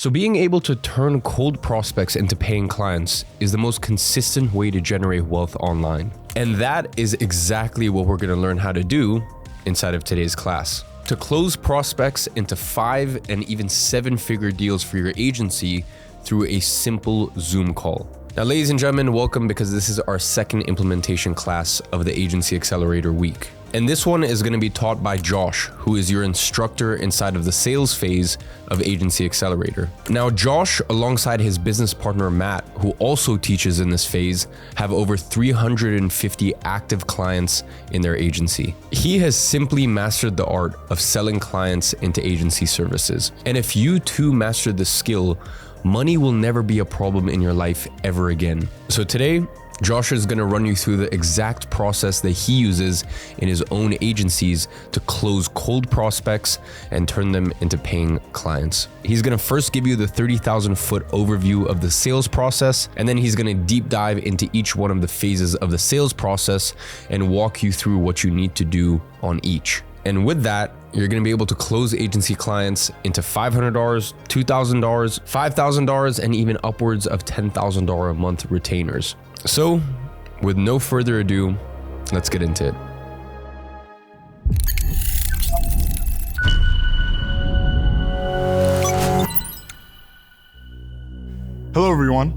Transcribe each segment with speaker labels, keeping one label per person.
Speaker 1: So being able to turn cold prospects into paying clients is the most consistent way to generate wealth online. And that is exactly what we're going to learn how to do inside of today's class. To close prospects into 5 and even 7-figure deals for your agency through a simple Zoom call. Now, ladies and gentlemen, welcome, because this is our second implementation class of the Agency Accelerator week. And this one is going to be taught by Josh, who is your instructor inside of the sales phase of Agency Accelerator. Now, Josh, alongside his business partner, Matt, who also teaches in this phase, have over 350 active clients in their agency. He has simply mastered the art of selling clients into agency services. And if you too mastered the skill, money will never be a problem in your life ever again. So today, Josh is going to run you through the exact process that he uses in his own agencies to close cold prospects and turn them into paying clients. He's going to first give you the 30,000-foot overview of the sales process, and then he's going to deep dive into each one of the phases of the sales process and walk you through what you need to do on each. And with that, you're going to be able to close agency clients into $500, $2,000, $5,000, and even upwards of $10,000 a month retainers. So, with no further ado, let's get into it.
Speaker 2: Hello everyone.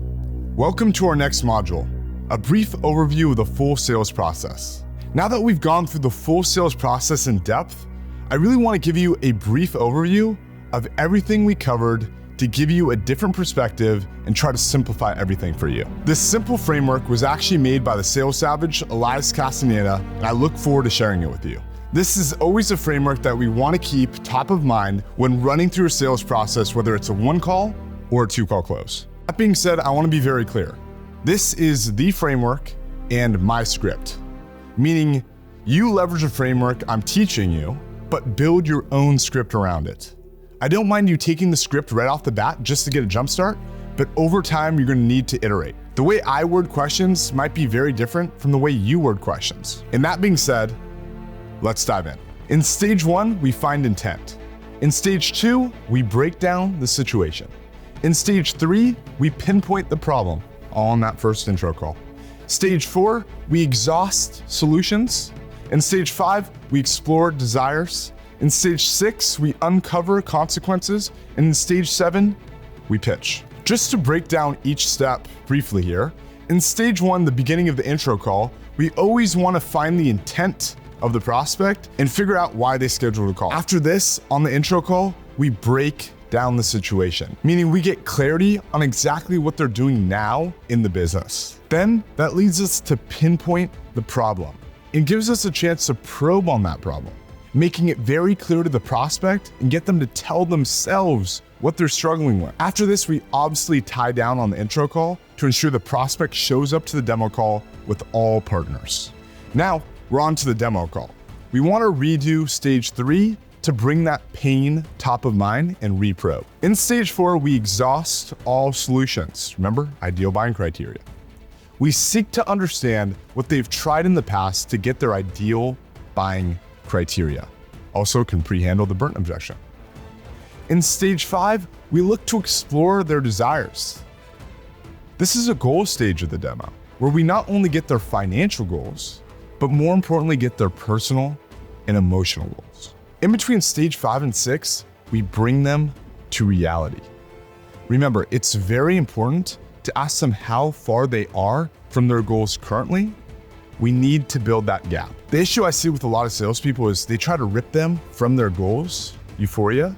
Speaker 2: Welcome to our next module, a brief overview of the full sales process. Now that we've gone through the full sales process in depth, I really want to give you a brief overview of everything we covered to give you a different perspective and try to simplify everything for you. This simple framework was actually made by the sales savage, Elias Castaneda, and I look forward to sharing it with you. This is always a framework that we want to keep top of mind when running through a sales process, whether it's a 1-call or a 2-call close. That being said, I want to be very clear. This is the framework and my script, meaning you leverage a framework I'm teaching you, but build your own script around it. I don't mind you taking the script right off the bat just to get a jump start, but over time, you're gonna need to iterate. The way I word questions might be very different from the way you word questions. And that being said, let's dive in. In stage 1, we find intent. In stage 2, we break down the situation. In stage 3, we pinpoint the problem, all in that first intro call. Stage 4, we exhaust solutions. In stage 5, we explore desires. In stage 6, we uncover consequences. And in stage 7, we pitch. Just to break down each step briefly here, in stage 1, the beginning of the intro call, we always want to find the intent of the prospect and figure out why they scheduled a call. After this, on the intro call, we break down the situation, meaning we get clarity on exactly what they're doing now in the business. Then that leads us to pinpoint the problem and gives us a chance to probe on that problem, making it very clear to the prospect and get them to tell themselves what they're struggling with. After this, we obviously tie down on the intro call to ensure the prospect shows up to the demo call with all partners. Now, we're on to the demo call. We want to redo stage 3 to bring that pain top of mind and reprobe. In stage 4, we exhaust all solutions. Remember, ideal buying criteria. We seek to understand what they've tried in the past to get their ideal buying criteria. Also can pre-handle the burnt objection. In stage 5, we look to explore their desires. This is a goal stage of the demo, where we not only get their financial goals, but more importantly, get their personal and emotional goals. In between stage 5 and 6, we bring them to reality. Remember, it's very important to ask them how far they are from their goals currently. We need to build that gap. The issue I see with a lot of salespeople is they try to rip them from their goals, euphoria,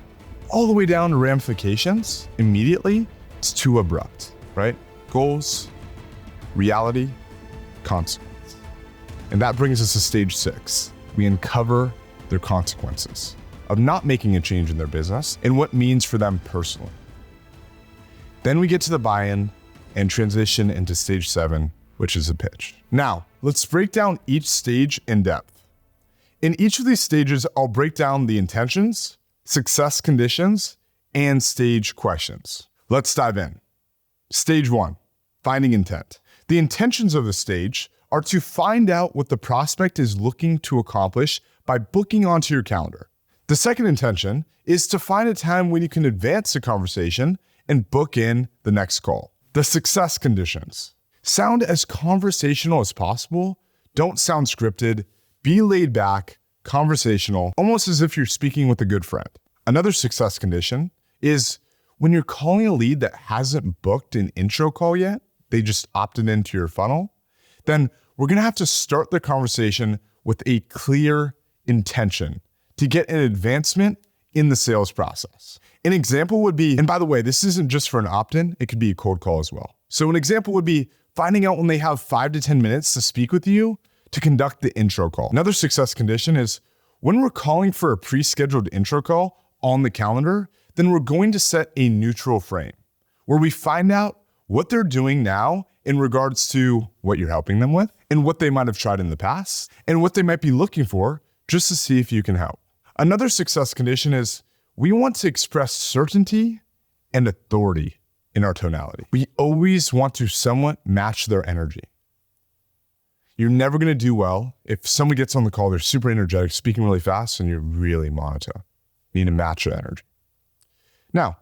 Speaker 2: all the way down to ramifications immediately. It's too abrupt, right? Goals, reality, consequence. And that brings us to stage 6. We uncover their consequences of not making a change in their business and what it means for them personally. Then we get to the buy-in and transition into stage 7, which is a pitch. Now, let's break down each stage in depth. In each of these stages, I'll break down the intentions, success conditions, and stage questions. Let's dive in. Stage 1, finding intent. The intentions of the stage are to find out what the prospect is looking to accomplish by booking onto your calendar. The second intention is to find a time when you can advance the conversation and book in the next call. The success conditions. Sound as conversational as possible. Don't sound scripted. Be laid back, conversational, almost as if you're speaking with a good friend. Another success condition is when you're calling a lead that hasn't booked an intro call yet, they just opted into your funnel, then we're gonna have to start the conversation with a clear intention to get an advancement in the sales process. An example would be, and by the way, this isn't just for an opt-in, it could be a cold call as well. So an example would be finding out when they have 5 to 10 minutes to speak with you to conduct the intro call. Another success condition is when we're calling for a pre-scheduled intro call on the calendar, then we're going to set a neutral frame where we find out what they're doing now in regards to what you're helping them with and what they might have tried in the past and what they might be looking for just to see if you can help. Another success condition is we want to express certainty and authority in our tonality. We always want to somewhat match their energy. You're never gonna do well if someone gets on the call, they're super energetic, speaking really fast, and you're really monotone. You need to match their energy. Now,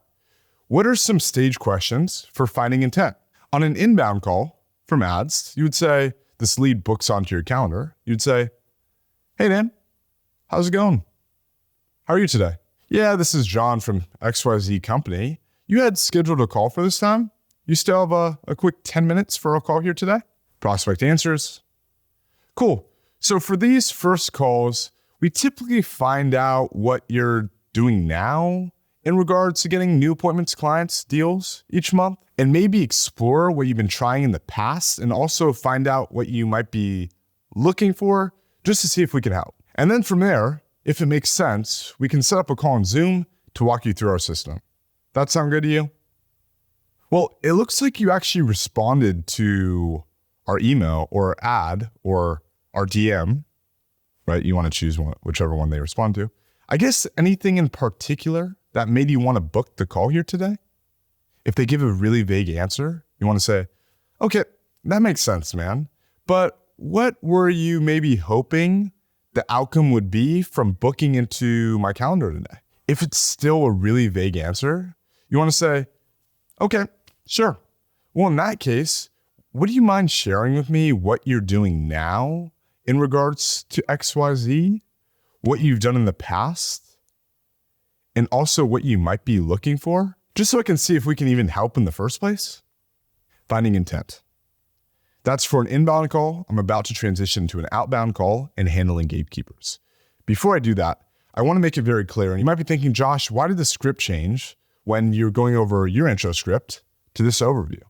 Speaker 2: what are some stage questions for finding intent? On an inbound call from ads, you would say, this lead books onto your calendar. You'd say, hey, Dan, how's it going? How are you today? Yeah, this is John from XYZ company. You had scheduled a call for this time? You still have a quick 10 minutes for a call here today? Prospect answers. Cool. So for these first calls, we typically find out what you're doing now in regards to getting new appointments, clients, deals each month, and maybe explore what you've been trying in the past and also find out what you might be looking for just to see if we can help. And then from there, if it makes sense, we can set up a call on Zoom to walk you through our system. That sound good to you? Well, it looks like you actually responded to our email or ad or our DM, right? You want to choose one, whichever one they respond to. I guess anything in particular that made you want to book the call here today? If they give a really vague answer, you want to say, okay, that makes sense, man. But what were you maybe hoping the outcome would be from booking into my calendar today? If it's still a really vague answer, you want to say, okay, sure. Well, in that case, would you mind sharing with me what you're doing now in regards to XYZ, what you've done in the past, and also what you might be looking for, just so I can see if we can even help in the first place? Finding intent. That's for an inbound call. I'm about to transition to an outbound call and handling gatekeepers. Before I do that, I want to make it very clear. And you might be thinking, Josh, why did the script change when you're going over your intro script to this overview?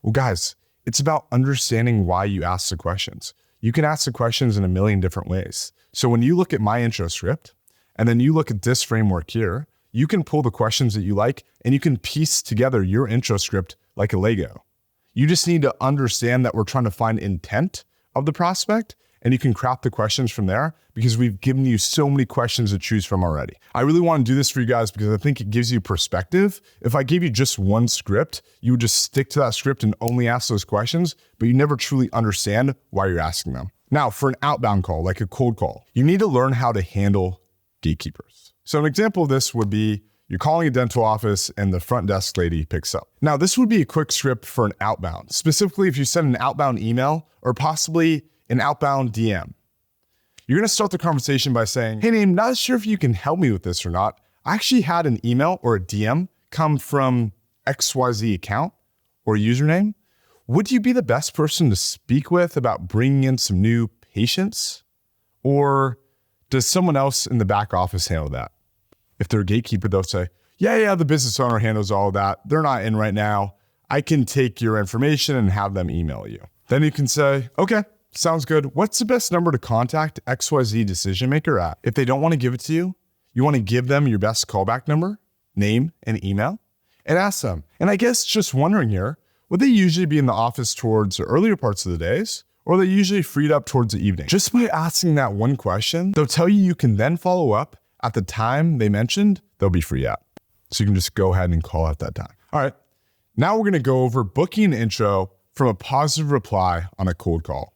Speaker 2: Well, guys, it's about understanding why you ask the questions. You can ask the questions in a million different ways. So when you look at my intro script, and then you look at this framework here, you can pull the questions that you like, and you can piece together your intro script like a Lego. You just need to understand that we're trying to find intent of the prospect, and you can craft the questions from there because we've given you so many questions to choose from already. I really want to do this for you guys because I think it gives you perspective. If I gave you just one script, you would just stick to that script and only ask those questions, but you never truly understand why you're asking them. Now, for an outbound call, like a cold call, you need to learn how to handle gatekeepers. So an example of this would be you're calling a dental office and the front desk lady picks up. Now, this would be a quick script for an outbound, specifically if you send an outbound email or possibly an outbound DM. You're gonna start the conversation by saying, hey, Naeem, not sure if you can help me with this or not. I actually had an email or a DM come from XYZ account or username. Would you be the best person to speak with about bringing in some new patients? Or does someone else in the back office handle that? If they're a gatekeeper, they'll say, yeah, the business owner handles all of that. They're not in right now. I can take your information and have them email you. Then you can say, okay, sounds good. What's the best number to contact XYZ decision maker at? If they don't want to give it to you, you want to give them your best callback number, name, and email, and ask them. And I guess just wondering here, would they usually be in the office towards the earlier parts of the days, or are they usually freed up towards the evening? Just by asking that one question, they'll tell you can then follow up at the time they mentioned they'll be free at. So you can just go ahead and call at that time. All right, now we're gonna go over booking an intro from a positive reply on a cold call.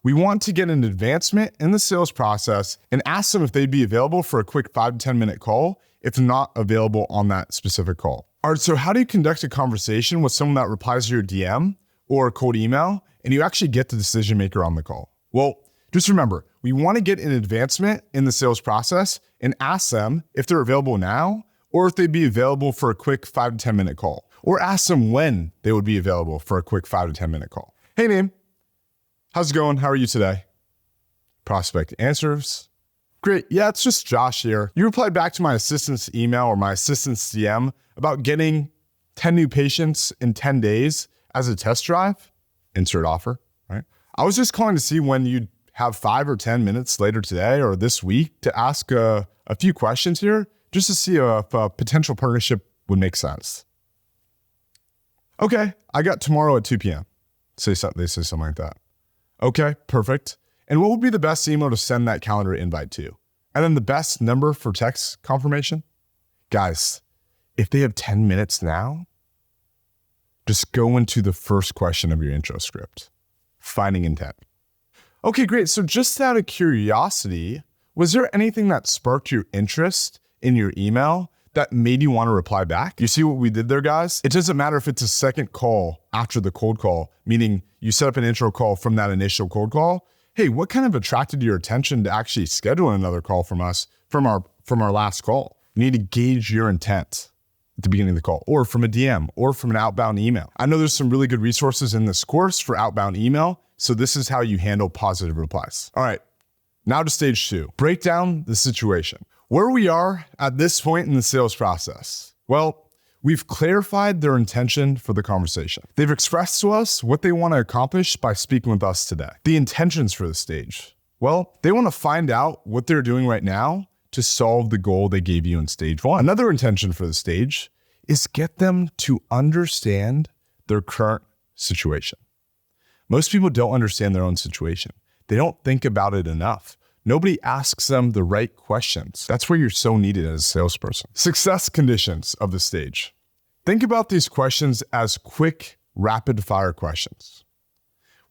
Speaker 2: We want to get an advancement in the sales process and ask them if they'd be available for a quick 5 to 10 minute call if not available on that specific call. All right, so how do you conduct a conversation with someone that replies to your DM or a cold email and you actually get the decision maker on the call? Well, just remember, we want to get an advancement in the sales process and ask them if they're available now or if they'd be available for a quick 5 to 10 minute call, or ask them when they would be available for a quick 5 to 10 minute call. Hey, name, how's it going? How are you today? Prospect answers. Great, yeah, it's just Josh here. You replied back to my assistant's email or my assistant's DM about getting 10 new patients in 10 days as a test drive. Insert offer, right? I was just calling to see when you'd have 5 or 10 minutes later today or this week to ask a few questions here, just to see if a potential partnership would make sense. Okay, I got tomorrow at 2 p.m. They say something like that. Okay, perfect. And what would be the best email to send that calendar invite to? And then the best number for text confirmation? Guys, if they have 10 minutes now, just go into the first question of your intro script, finding intent. Okay, great. So just out of curiosity, was there anything that sparked your interest in your email that made you want to reply back? You see what we did there, guys? It doesn't matter if it's a second call after the cold call, meaning you set up an intro call from that initial cold call. Hey, what kind of attracted your attention to actually schedule another call from us from our last call? You need to gauge your intent at the beginning of the call, or from a DM, or from an outbound email. I know there's some really good resources in this course for outbound email, so this is how you handle positive replies. All right, now to stage 2. Break down the situation. Where we are at this point in the sales process. Well, we've clarified their intention for the conversation. They've expressed to us what they want to accomplish by speaking with us today. The intentions for the stage. Well, they want to find out what they're doing right now to solve the goal they gave you in stage 1. Another intention for the stage is get them to understand their current situation. Most people don't understand their own situation. They don't think about it enough. Nobody asks them the right questions. That's where you're so needed as a salesperson. Success conditions of the stage. Think about these questions as quick, rapid-fire questions.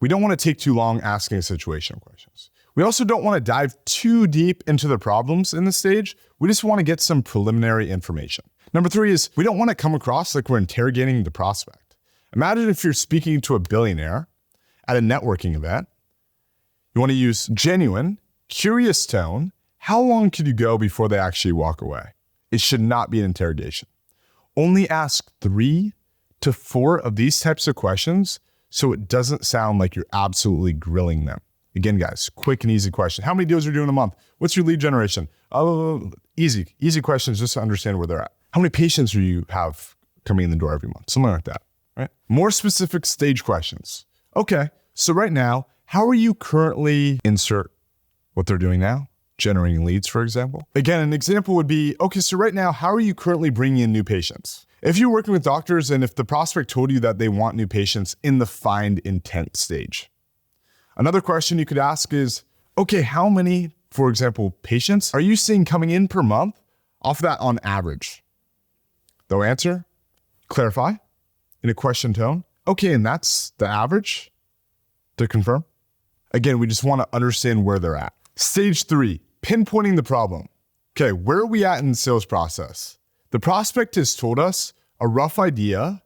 Speaker 2: We don't want to take too long asking situational questions. We also don't want to dive too deep into the problems in the stage. We just want to get some preliminary information. Number 3 is we don't want to come across like we're interrogating the prospect. Imagine if you're speaking to a billionaire at a networking event. You want to use genuine, curious tone. How long could you go before they actually walk away? It should not be an interrogation. Only ask 3 to 4 of these types of questions so it doesn't sound like you're absolutely grilling them. Again, guys, quick and easy question. How many deals are you doing a month? What's your lead generation? Oh, easy questions just to understand where they're at. How many patients do you have coming in the door every month? Something like that, right? More specific stage questions. Okay, so right now, how are you currently insert what they're doing now? Generating leads, for example. Again, an example would be, okay, so right now, how are you currently bringing in new patients? If you're working with doctors and if the prospect told you that they want new patients in the find intent stage. Another question you could ask is, okay, how many, for example, patients are you seeing coming in per month off of that on average? They'll answer, clarify in a question tone. Okay, and that's the average to confirm. Again, we just want to understand where they're at. Stage 3, pinpointing the problem. Okay, where are we at in the sales process? The prospect has told us a rough idea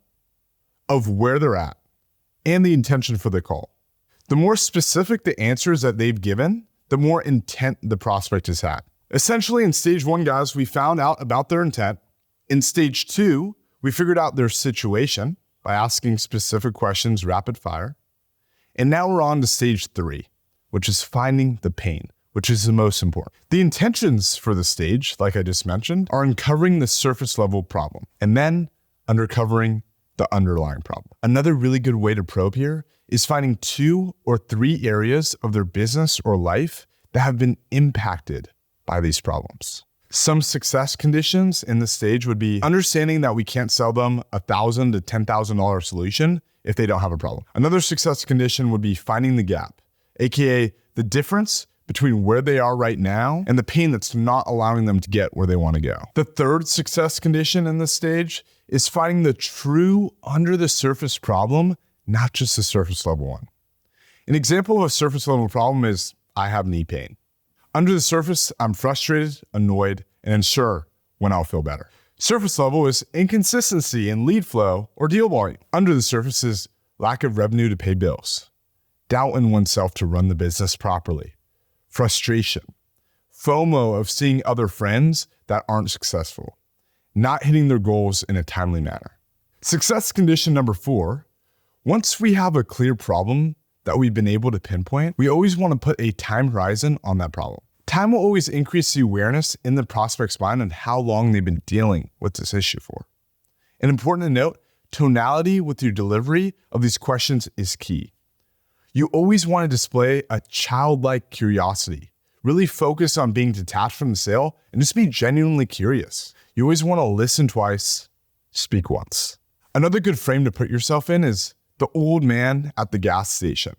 Speaker 2: of where they're at and the intention for the call. The more specific the answers that they've given, the more intent the prospect has had. Essentially, in stage 1, guys, we found out about their intent. In stage 2, we figured out their situation by asking specific questions, rapid fire. And now we're on to stage 3, which is finding the pain, which is the most important. The intentions for the stage, like I just mentioned, are uncovering the surface level problem and then uncovering the underlying problem. Another really good way to probe here is finding 2 or 3 areas of their business or life that have been impacted by these problems. Some success conditions in this stage would be understanding that we can't sell them a $1,000 to $10,000 solution if they don't have a problem. Another success condition would be finding the gap, aka the difference between where they are right now and the pain that's not allowing them to get where they want to go. The third success condition in this stage is finding the true under the surface problem, not just the surface level one. An example of a surface level problem is I have knee pain. Under the surface, I'm frustrated, annoyed, and unsure when I'll feel better. Surface level is inconsistency in lead flow or deal volume. Under the surface is lack of revenue to pay bills, doubt in oneself to run the business properly, frustration, FOMO of seeing other friends that aren't successful, not hitting their goals in a timely manner. Success condition number 4, once we have a clear problem that we've been able to pinpoint, we always want to put a time horizon on that problem. Time will always increase the awareness in the prospect's mind on how long they've been dealing with this issue for. And important to note, tonality with your delivery of these questions is key. You always want to display a childlike curiosity. Really focus on being detached from the sale and just be genuinely curious. You always want to listen twice, speak once. Another good frame to put yourself in is the old man at the gas station.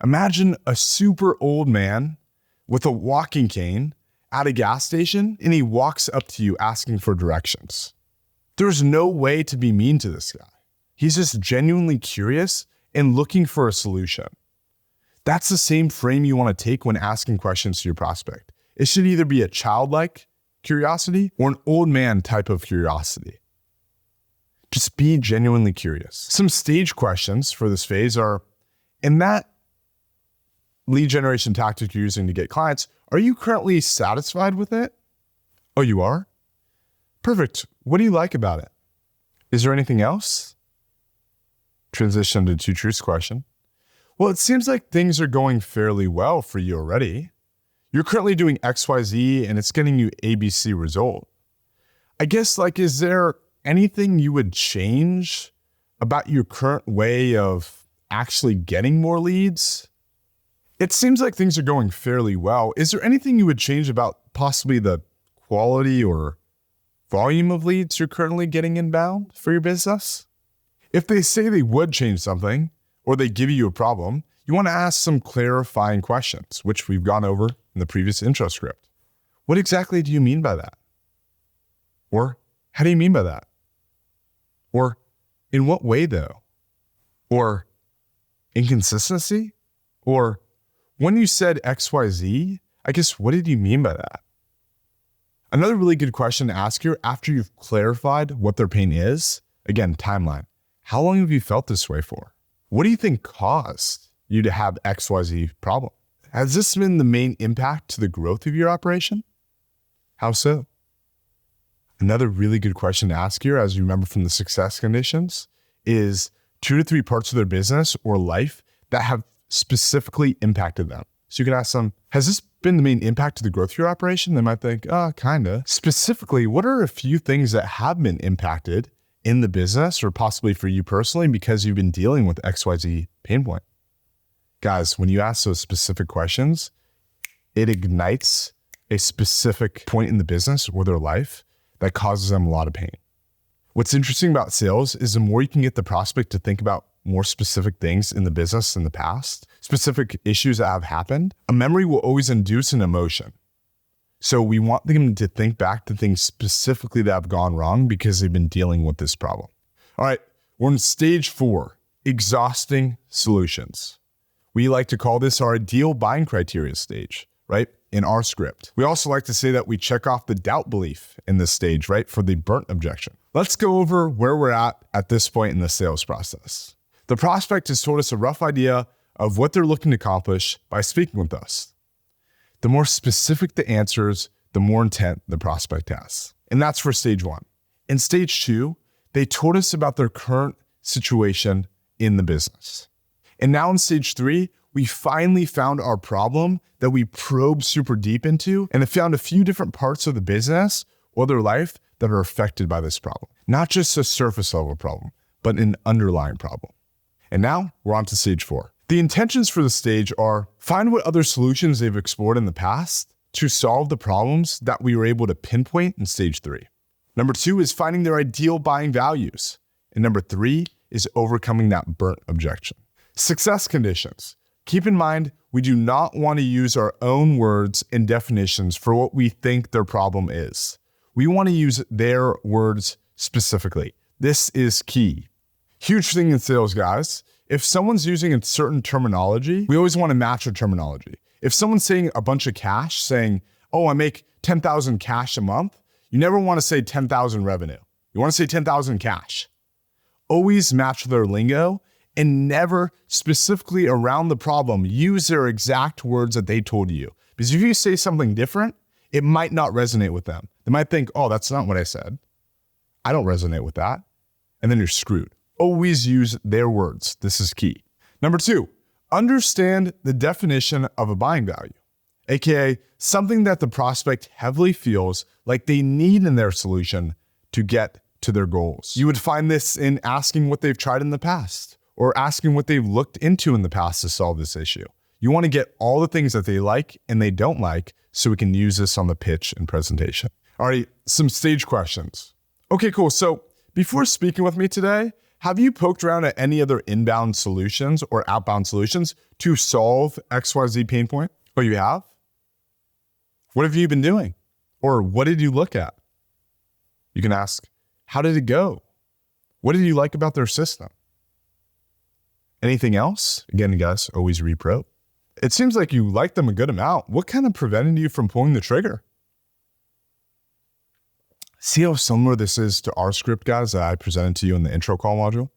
Speaker 2: Imagine a super old man with a walking cane at a gas station, and he walks up to you asking for directions. There's no way to be mean to this guy. He's just genuinely curious and looking for a solution. That's the same frame you want to take when asking questions to your prospect. It should either be a childlike curiosity or an old man type of curiosity. Just be genuinely curious. Some stage questions for this phase are, in that lead generation tactic you're using to get clients, are you currently satisfied with it? Oh, you are? Perfect. What do you like about it? Is there anything else? Transition to 2 truths question. Well, it seems like things are going fairly well for you already. You're currently doing XYZ and it's getting you ABC result. I guess, is there anything you would change about your current way of actually getting more leads? It seems like things are going fairly well. Is there anything you would change about possibly the quality or volume of leads you're currently getting inbound for your business? If they say they would change something or they give you a problem, you want to ask some clarifying questions, which we've gone over in the previous intro script. What exactly do you mean by that? Or how do you mean by that? Or in what way though? Or inconsistency? Or when you said XYZ, I guess what did you mean by that? Another really good question to ask here after you've clarified what their pain is, again, timeline. How long have you felt this way for? What do you think caused you to have XYZ problem? Has this been the main impact to the growth of your operation? How so? Another really good question to ask here, as you remember from the success conditions, is 2 to 3 parts of their business or life that have specifically impacted them. So you can ask them, has this been the main impact to the growth of your operation? They might think, kinda. Specifically, what are a few things that have been impacted in the business or possibly for you personally because you've been dealing with XYZ pain point? Guys, when you ask those specific questions, it ignites a specific point in the business or their life that causes them a lot of pain. What's interesting about sales is the more you can get the prospect to think about more specific things in the business in the past, specific issues that have happened, a memory will always induce an emotion. So we want them to think back to things specifically that have gone wrong because they've been dealing with this problem. All right, we're in stage 4, exhausting solutions. We like to call this our ideal buying criteria stage, right? In our script. We also like to say that we check off the doubt belief in this stage, right? For the burnt objection. Let's go over where we're at this point in the sales process. The prospect has told us a rough idea of what they're looking to accomplish by speaking with us. The more specific the answers, the more intent the prospect has. And that's for stage 1. In stage 2, they told us about their current situation in the business. And now in stage 3, we finally found our problem that we probed super deep into and have found a few different parts of the business or their life that are affected by this problem. Not just a surface level problem, but an underlying problem. And now we're on to stage 4. The intentions for the stage are find what other solutions they've explored in the past to solve the problems that we were able to pinpoint in stage 3. Number 2 is finding their ideal buying values. And number 3 is overcoming that burnt objection. Success conditions. Keep in mind, we do not want to use our own words and definitions for what we think their problem is. We want to use their words specifically. This is key. Huge thing in sales, guys. If someone's using a certain terminology, we always want to match our terminology. If someone's saying a bunch of cash, saying, oh, I make 10,000 cash a month, you never want to say 10,000 revenue. You want to say 10,000 cash. Always match their lingo and never specifically around the problem use their exact words that they told you. Because if you say something different, it might not resonate with them. They might think, oh, that's not what I said. I don't resonate with that. And then you're screwed. Always use their words. This is key. Number 2, understand the definition of a buying value, aka something that the prospect heavily feels like they need in their solution to get to their goals. You would find this in asking what they've tried in the past or asking what they've looked into in the past to solve this issue. You want to get all the things that they like and they don't like so we can use this on the pitch and presentation. All right, some stage questions. Okay, cool. So before speaking with me today, have you poked around at any other inbound solutions or outbound solutions to solve XYZ pain point? Oh, you have? What have you been doing? Or what did you look at? You can ask, how did it go? What did you like about their system? Anything else? Again, guys, always repro. It seems like you like them a good amount. What kind of prevented you from pulling the trigger? See how similar this is to our script, guys, that I presented to you in the intro call module?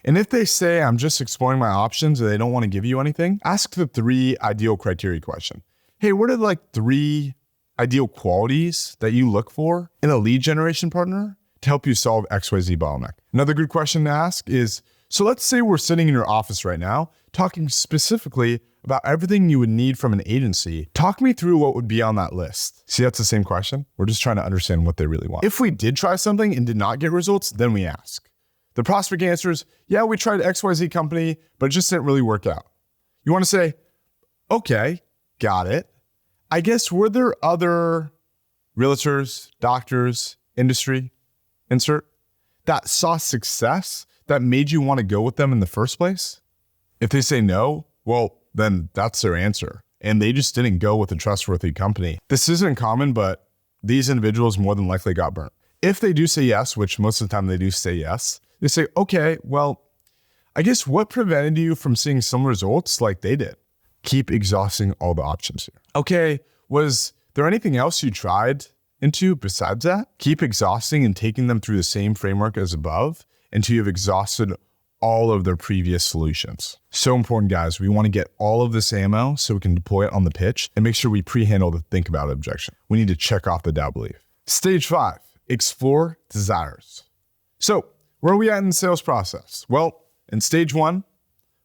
Speaker 2: And if they say, I'm just exploring my options and they don't want to give you anything, ask the 3 ideal criteria question. Hey, what are like 3 ideal qualities that you look for in a lead generation partner to help you solve XYZ bottleneck? Another good question to ask is, so let's say we're sitting in your office right now, talking specifically about everything you would need from an agency. Talk me through what would be on that list. See, that's the same question. We're just trying to understand what they really want. If we did try something and did not get results, then we ask. The prospect answers, yeah, we tried XYZ company, but it just didn't really work out. You want to say, okay, got it. I guess were there other realtors, doctors, industry, insert, that saw success that made you want to go with them in the first place? If they say no, well, then that's their answer. And they just didn't go with a trustworthy company. This isn't common, but these individuals more than likely got burnt. If they do say yes, which most of the time they do say yes, they say, okay, well, I guess what prevented you from seeing some results like they did? Keep exhausting all the options here. Okay, was there anything else you tried into besides that? Keep exhausting and taking them through the same framework as above until you've exhausted all of their previous solutions. So important, guys. We want to get all of this ammo so we can deploy it on the pitch and make sure we pre-handle the think about it objection. We need to check off the doubt belief. Stage 5, explore desires. So where are we at in the sales process? Well, in stage 1,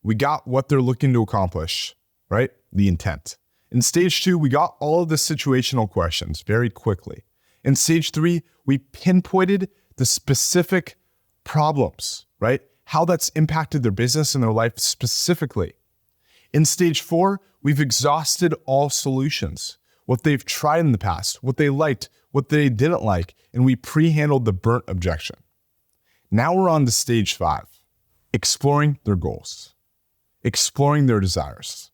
Speaker 2: we got what they're looking to accomplish, right? The intent. In stage 2, we got all of the situational questions very quickly. In stage 3, we pinpointed the specific problems, right? How that's impacted their business and their life specifically. In stage 4, we've exhausted all solutions, what they've tried in the past, what they liked, what they didn't like, and we pre-handled the burnt objection. Now we're on to stage 5, exploring their goals, exploring their desires.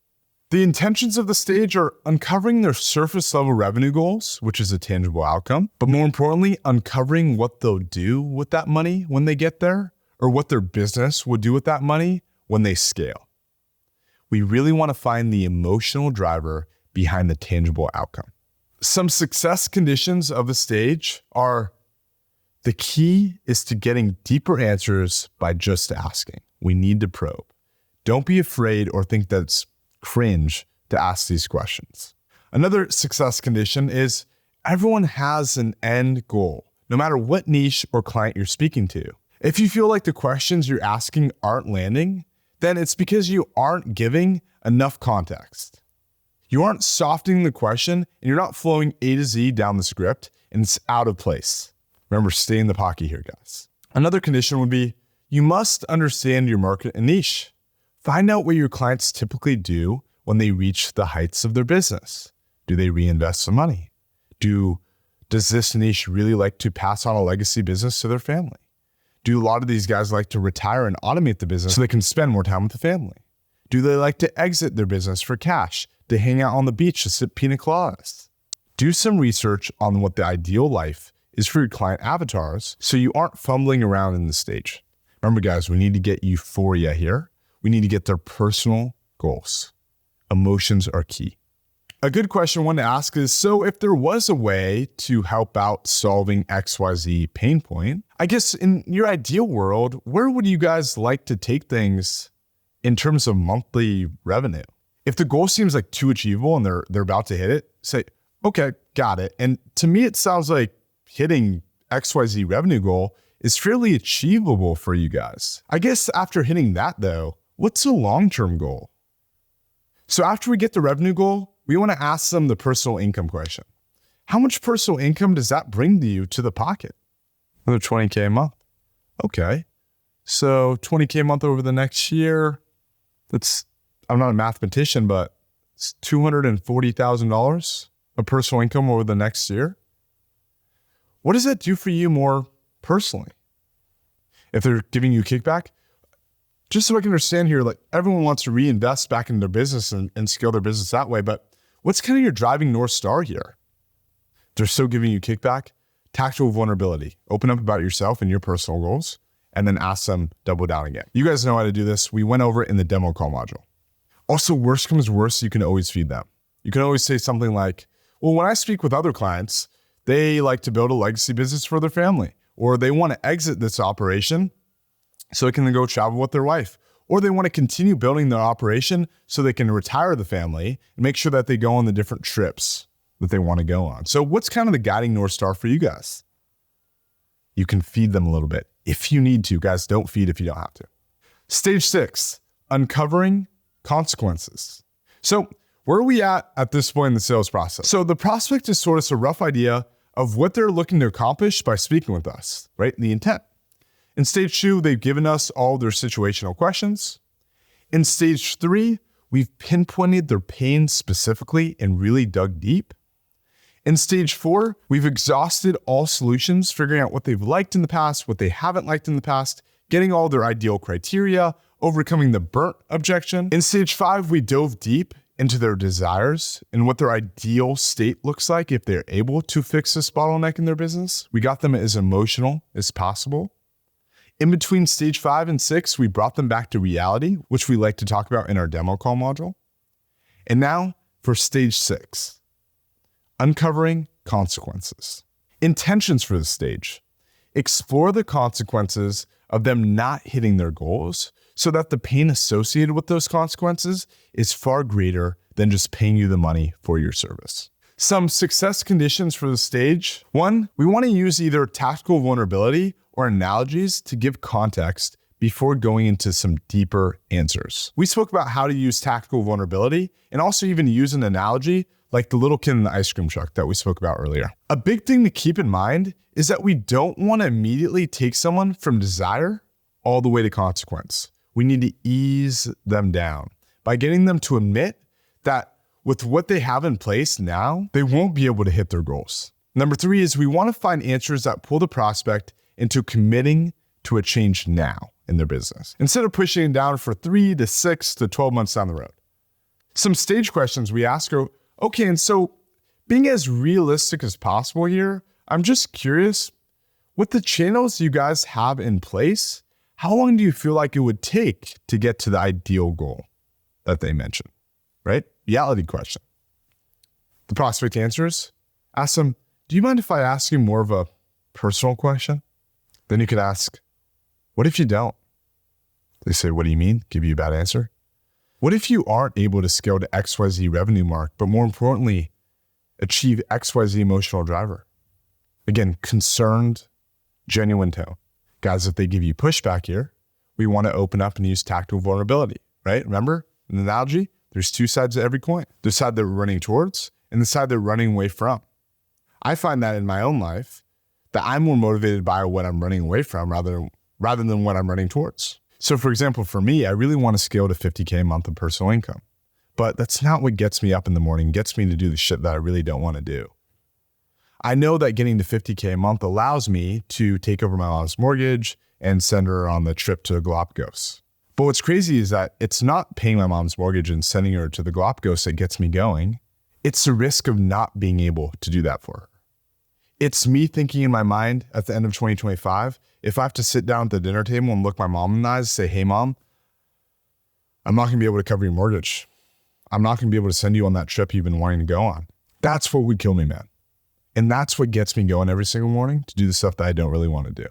Speaker 2: The intentions of the stage are uncovering their surface level revenue goals, which is a tangible outcome, but more importantly, uncovering what they'll do with that money when they get there, or what their business will do with that money when they scale. We really want to find the emotional driver behind the tangible outcome. Some success conditions of the stage are the key is to getting deeper answers by just asking. We need to probe. Don't be afraid or think that's cringe to ask these questions. Another success condition is everyone has an end goal, no matter what niche or client you're speaking to. If you feel like the questions you're asking aren't landing, then it's because you aren't giving enough context. You aren't softening the question and you're not flowing A to Z down the script and it's out of place. Remember, stay in the pocket here, guys. Another condition would be you must understand your market and niche. Find out what your clients typically do when they reach the heights of their business. Do they reinvest some money? Does this niche really like to pass on a legacy business to their family? Do a lot of these guys like to retire and automate the business so they can spend more time with the family? Do they like to exit their business for cash, to hang out on the beach, to sip pina coladas? Do some research on what the ideal life is for your client avatars so you aren't fumbling around in the stage. Remember, guys, we need to get euphoria here. We need to get their personal goals. Emotions are key. A good question one to ask is, so if there was a way to help out solving XYZ pain point, I guess in your ideal world, where would you guys like to take things in terms of monthly revenue? If the goal seems like too achievable and they're about to hit it, say, okay, got it. And to me, it sounds like hitting XYZ revenue goal is fairly achievable for you guys. I guess after hitting that though, what's a long-term goal? So after we get the revenue goal, we want to ask them the personal income question. How much personal income does that bring to you to the pocket? Another 20K a month. Okay. So 20K a month over the next year, I'm not a mathematician, but it's $240,000 of personal income over the next year. What does that do for you more personally? If they're giving you kickback, just so I can understand here, like everyone wants to reinvest back into their business and scale their business that way, but what's kind of your driving North Star here? They're still giving you kickback, tactical vulnerability. Open up about yourself and your personal goals, and then ask them double down again. You guys know how to do this. We went over it in the demo call module. Also, worst comes worst, you can always feed them. You can always say something like, well, when I speak with other clients, they like to build a legacy business for their family, or they want to exit this operation so they can go travel with their wife, or they want to continue building their operation so they can retire the family and make sure that they go on the different trips that they want to go on. So what's kind of the guiding North Star for you guys? You can feed them a little bit if you need to. Guys, don't feed if you don't have to. Stage 6, uncovering consequences. So where are we at this point in the sales process? So the prospect has told us a rough idea of what they're looking to accomplish by speaking with us, right? The intent. In stage 2, they've given us all their situational questions. In stage 3, we've pinpointed their pain specifically and really dug deep. In stage 4, we've exhausted all solutions, figuring out what they've liked in the past, what they haven't liked in the past, getting all their ideal criteria, overcoming the burnt objection. In stage 5, we dove deep into their desires and what their ideal state looks like if they're able to fix this bottleneck in their business. We got them as emotional as possible. In between stage 5 and 6, we brought them back to reality, which we like to talk about in our demo call module. And now for stage 6, uncovering consequences. Intentions for this stage: explore the consequences of them not hitting their goals so that the pain associated with those consequences is far greater than just paying you the money for your service. Some success conditions for the stage: 1, we want to use either tactical vulnerability or analogies to give context before going into some deeper answers. We spoke about how to use tactical vulnerability and also even use an analogy like the little kid in the ice cream truck that we spoke about earlier. A big thing to keep in mind is that we don't want to immediately take someone from desire all the way to consequence. We need to ease them down by getting them to admit that with what they have in place now, they won't be able to hit their goals. Number 3 is we want to find answers that pull the prospect into committing to a change now in their business, instead of pushing it down for 3 to 6 to 12 months down the road. Some stage questions we ask are, okay, and so being as realistic as possible here, I'm just curious, with the channels you guys have in place, how long do you feel like it would take to get to the ideal goal that they mentioned, right? Reality question. The prospect answers, ask them, do you mind if I ask you more of a personal question? Then you could ask, what if you don't? They say, what do you mean? Give you a bad answer. What if you aren't able to scale to XYZ revenue mark, but more importantly, achieve XYZ emotional driver? Again, concerned, genuine tone. Guys, if they give you pushback here, we want to open up and use tactical vulnerability, right? Remember, in the analogy, there's 2 sides to every coin. The side that we're running towards and the side that we're running away from. I find that in my own life, that I'm more motivated by what I'm running away from rather than what I'm running towards. So for example, for me, I really want to scale to 50K a month of personal income, but that's not what gets me up in the morning, gets me to do the shit that I really don't want to do. I know that getting to 50K a month allows me to take over my mom's mortgage and send her on the trip to the Galapagos. But what's crazy is that it's not paying my mom's mortgage and sending her to the Galapagos that gets me going. It's the risk of not being able to do that for her. It's me thinking in my mind at the end of 2025, if I have to sit down at the dinner table and look my mom in the eyes and say, hey mom, I'm not gonna be able to cover your mortgage. I'm not going to be able to send you on that trip you've been wanting to go on. That's what would kill me, man. And that's what gets me going every single morning to do the stuff that I don't really want to do.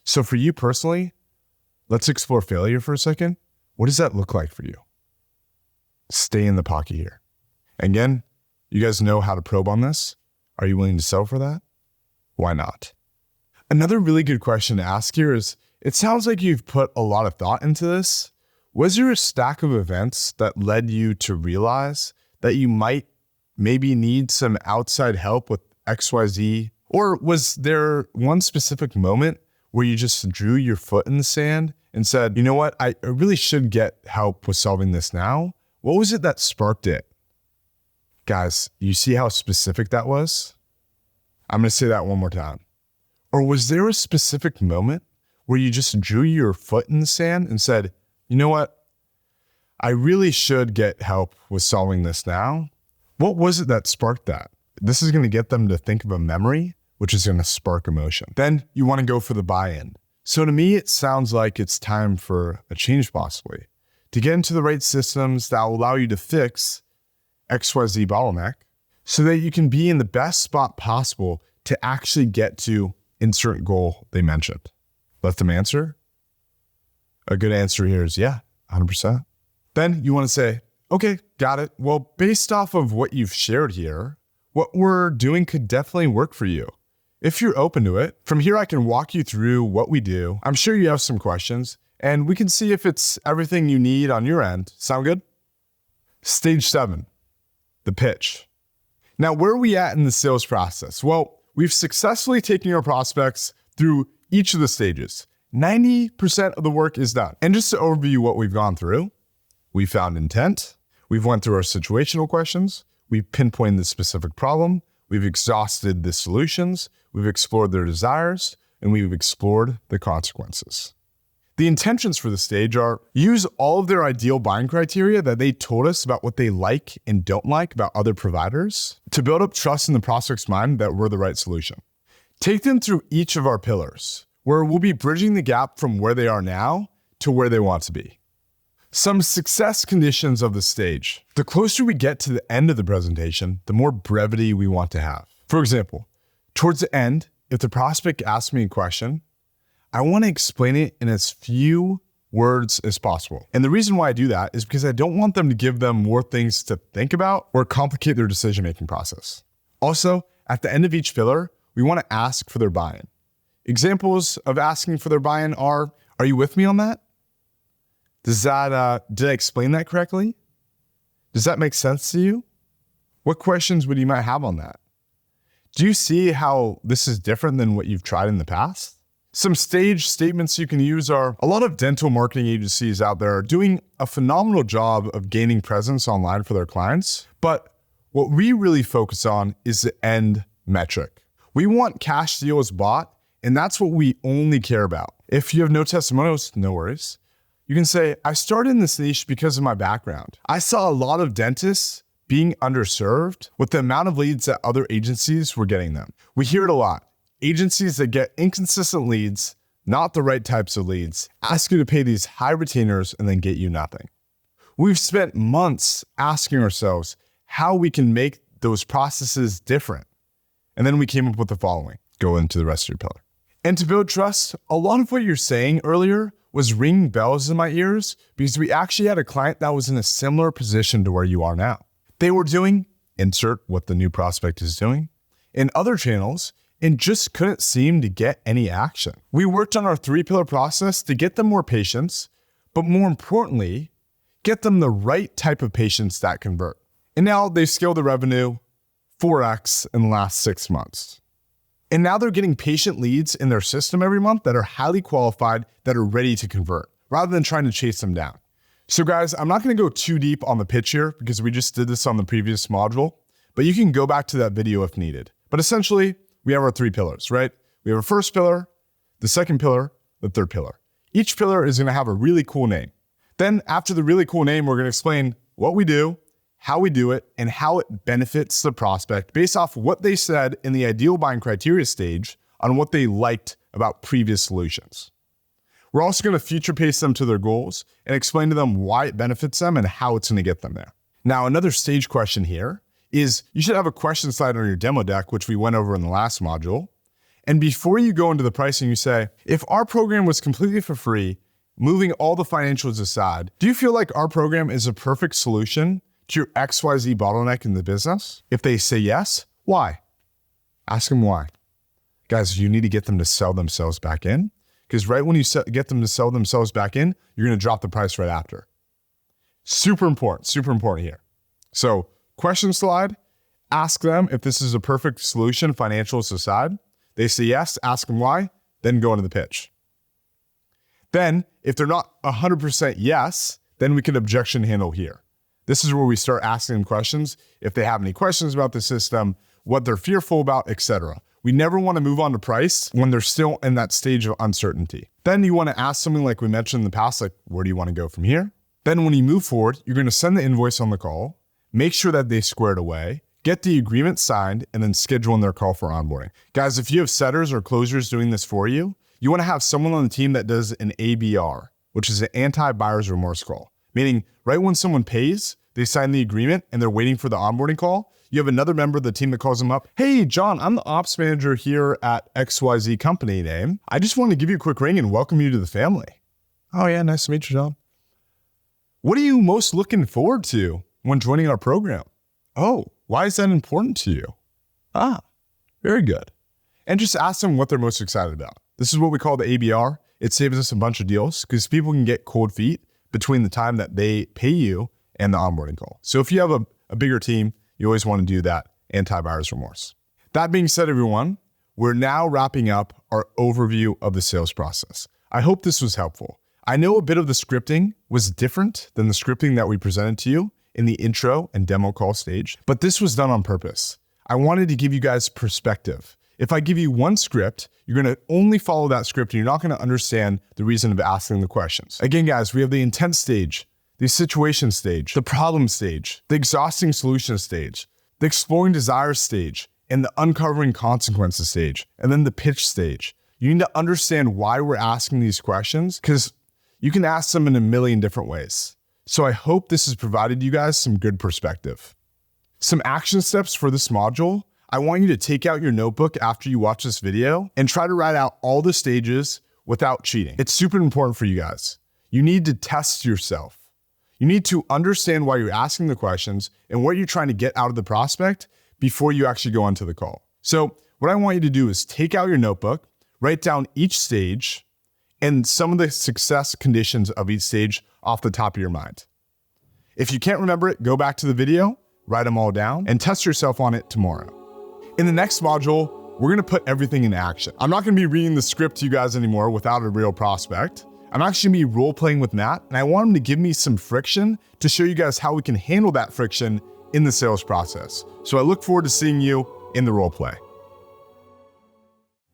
Speaker 2: So for you personally, let's explore failure for a second. What does that look like for you? Stay in the pocket here. Again, you guys know how to probe on this. Are you willing to settle for that? Why not? Another really good question to ask here is, it sounds like you've put a lot of thought into this. Was there a stack of events that led you to realize that you might maybe need some outside help with XYZ? Or was there one specific moment where you just drew your foot in the sand and said, you know what, I really should get help with solving this now? What was it that sparked it? Guys, you see how specific that was? I'm going to say that one more time. Or was there a specific moment where you just drew your foot in the sand and said, you know what, I really should get help with solving this now? What was it that sparked that? This is going to get them to think of a memory, which is going to spark emotion. Then you want to go for the buy-in. So to me, it sounds like it's time for a change possibly, to get into the right systems that will allow you to fix XYZ bottleneck so that you can be in the best spot possible to actually get to insert goal they mentioned. Let them answer. A good answer here is yeah, 100%. Then you want to say, okay, got it. Well, based off of what you've shared here, what we're doing could definitely work for you. If you're open to it, from here I can walk you through what we do. I'm sure you have some questions, and we can see if it's everything you need on your end. Sound good? Stage 7, the pitch. Now, where are we at in the sales process? Well, we've successfully taken our prospects through each of the stages. 90% of the work is done. And just to overview what we've gone through, we found intent, we've went through our situational questions, we've pinpointed the specific problem, we've exhausted the solutions, we've explored their desires, and we've explored the consequences. The intentions for the stage are use all of their ideal buying criteria that they told us about what they like and don't like about other providers to build up trust in the prospect's mind that we're the right solution. Take them through each of our pillars, where we'll be bridging the gap from where they are now to where they want to be. Some success conditions of the stage. The closer we get to the end of the presentation, the more brevity we want to have. For example, towards the end, if the prospect asks me a question, I want to explain it in as few words as possible. And the reason why I do that is because I don't want them to give them more things to think about or complicate their decision-making process. Also, at the end of each filler, we want to ask for their buy-in. Examples of asking for their buy-in are you with me on that? Did I explain that correctly? Does that make sense to you? What questions would you might have on that? Do you see how this is different than what you've tried in the past? Some stage statements you can use are, a lot of dental marketing agencies out there are doing a phenomenal job of gaining presence online for their clients, but what we really focus on is the end metric. We want cash deals bought, and that's what we only care about. If you have no testimonials, no worries. You can say, I started in this niche because of my background. I saw a lot of dentists being underserved with the amount of leads that other agencies were getting them. We hear it a lot. Agencies that get inconsistent leads, not the right types of leads, ask you to pay these high retainers and then get you nothing. We've spent months asking ourselves how we can make those processes different. And then we came up with the following. Go into the rest of your pillar. And to build trust, a lot of what you're saying earlier was ringing bells in my ears because we actually had a client that was in a similar position to where you are now. They were doing, insert what the new prospect is doing, in other channels and just couldn't seem to get any action. We worked on our 3-pillar process to get them more patients, but more importantly, get them the right type of patients that convert. And now they've scaled the revenue 4x in the last 6 months. And now they're getting patient leads in their system every month that are highly qualified, that are ready to convert, rather than trying to chase them down. So guys, I'm not gonna go too deep on the pitch here because we just did this on the previous module, but you can go back to that video if needed. But essentially, we have our 3 pillars, right? We have our first pillar, the second pillar, the third pillar. Each pillar is gonna have a really cool name. Then after the really cool name, we're gonna explain what we do, how we do it, and how it benefits the prospect based off what they said in the ideal buying criteria stage on what they liked about previous solutions. We're also gonna future pace them to their goals and explain to them why it benefits them and how it's gonna get them there. Now, another stage question here is you should have a question slide on your demo deck, which we went over in the last module. And before you go into the pricing, you say, if our program was completely for free, moving all the financials aside, do you feel like our program is a perfect solution to your XYZ bottleneck in the business? If they say yes, why? Ask them why. Guys, you need to get them to sell themselves back in, because right when you get them to sell themselves back in, you're going to drop the price right after. Super important here. So question slide, ask them if this is a perfect solution, financials aside. They say yes, ask them why, then go into the pitch. Then if they're not 100% yes, then we can objection handle here. This is where we start asking them questions. If they have any questions about the system, what they're fearful about, etc. We never want to move on to price when they're still in that stage of uncertainty. Then you want to ask something like we mentioned in the past, like, where do you want to go from here? Then when you move forward, you're going to send the invoice on the call, make sure that they square it away, get the agreement signed, and then schedule in their call for onboarding. Guys, if you have setters or closers doing this for you, you want to have someone on the team that does an ABR, which is an anti-buyer's remorse call. Meaning right when someone pays, they sign the agreement and they're waiting for the onboarding call. You have another member of the team that calls them up. Hey, John, I'm the ops manager here at XYZ company name. I just want to give you a quick ring and welcome you to the family. Oh yeah, nice to meet you, John. What are you most looking forward to when joining our program? Oh, why is that important to you? Ah, very good. And just ask them what they're most excited about. This is what we call the ABR. It saves us a bunch of deals because people can get cold feet between the time that they pay you and the onboarding call. So if you have a bigger team, you always want to do that anti-buyer's remorse. That being said, everyone, we're now wrapping up our overview of the sales process. I hope this was helpful. I know a bit of the scripting was different than the scripting that we presented to you in the intro and demo call stage, but this was done on purpose. I wanted to give you guys perspective. If I give you one script, you're going to only follow that script and you're not going to understand the reason of asking the questions. Again, guys, we have the intent stage, the situation stage, the problem stage, the exhausting solution stage, the exploring desires stage, and the uncovering consequences stage, and then the pitch stage. You need to understand why we're asking these questions because you can ask them in a million different ways. So I hope this has provided you guys some good perspective. Some action steps for this module. I want you to take out your notebook after you watch this video and try to write out all the stages without cheating. It's super important for you guys. You need to test yourself. You need to understand why you're asking the questions and what you're trying to get out of the prospect before you actually go onto the call. So what I want you to do is take out your notebook, write down each stage and some of the success conditions of each stage off the top of your mind. If you can't remember it, go back to the video, write them all down, and test yourself on it tomorrow. In the next module, we're gonna put everything in action. I'm not gonna be reading the script to you guys anymore without a real prospect. I'm actually gonna be role-playing with Matt, and I want him to give me some friction to show you guys how we can handle that friction in the sales process. So I look forward to seeing you in the role play.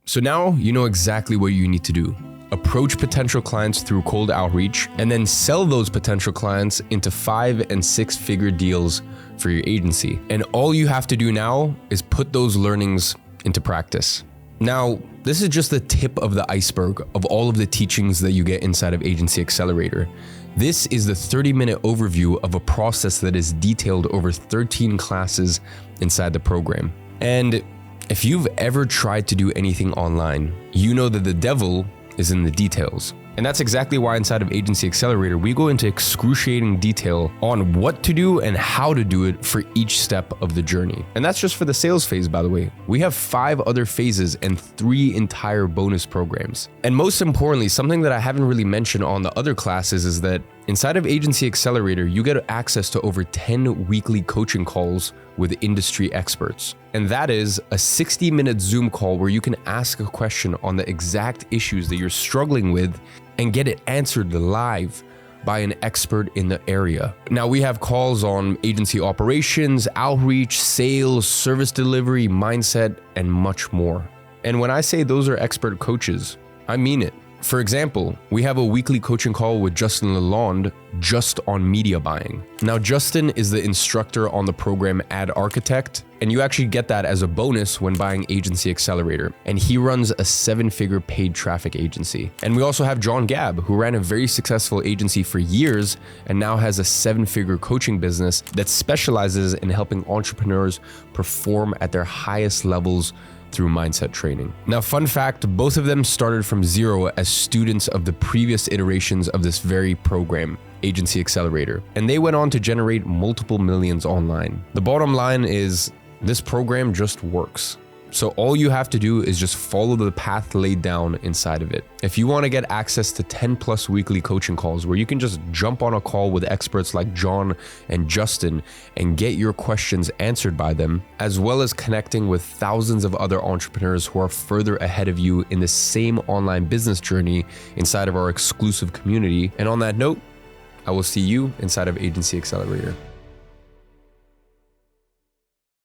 Speaker 1: So now you know exactly what you need to do. Approach potential clients through cold outreach, and then sell those potential clients into 5- and 6-figure deals for your agency. And all you have to do now is put those learnings into practice. Now, this is just the tip of the iceberg of all of the teachings that you get inside of Agency Accelerator. This is the 30-minute overview of a process that is detailed over 13 classes inside the program. And if you've ever tried to do anything online, you know that the devil is in the details. And that's exactly why inside of Agency Accelerator, we go into excruciating detail on what to do and how to do it for each step of the journey. And that's just for the sales phase, by the way. We have 5 other phases and 3 entire bonus programs. And most importantly, something that I haven't really mentioned on the other classes is that inside of Agency Accelerator, you get access to over 10 weekly coaching calls with industry experts. And that is a 60-minute Zoom call where you can ask a question on the exact issues that you're struggling with and get it answered live by an expert in the area. Now we have calls on agency operations, outreach, sales, service delivery, mindset, and much more. And when I say those are expert coaches, I mean it. For example, we have a weekly coaching call with Justin Lalonde just on media buying. Now, Justin is the instructor on the program Ad Architect, and you actually get that as a bonus when buying Agency Accelerator. And he runs a 7-figure paid traffic agency. And we also have John Gabb, who ran a very successful agency for years and now has a 7-figure coaching business that specializes in helping entrepreneurs perform at their highest levels through mindset training. Now, fun fact, both of them started from zero as students of the previous iterations of this very program, Agency Accelerator, and they went on to generate multiple millions online. The bottom line is this program just works. So all you have to do is just follow the path laid down inside of it. If you want to get access to 10+ weekly coaching calls where you can just jump on a call with experts like John and Justin and get your questions answered by them, as well as connecting with thousands of other entrepreneurs who are further ahead of you in the same online business journey inside of our exclusive community. And on that note, I will see you inside of Agency Accelerator.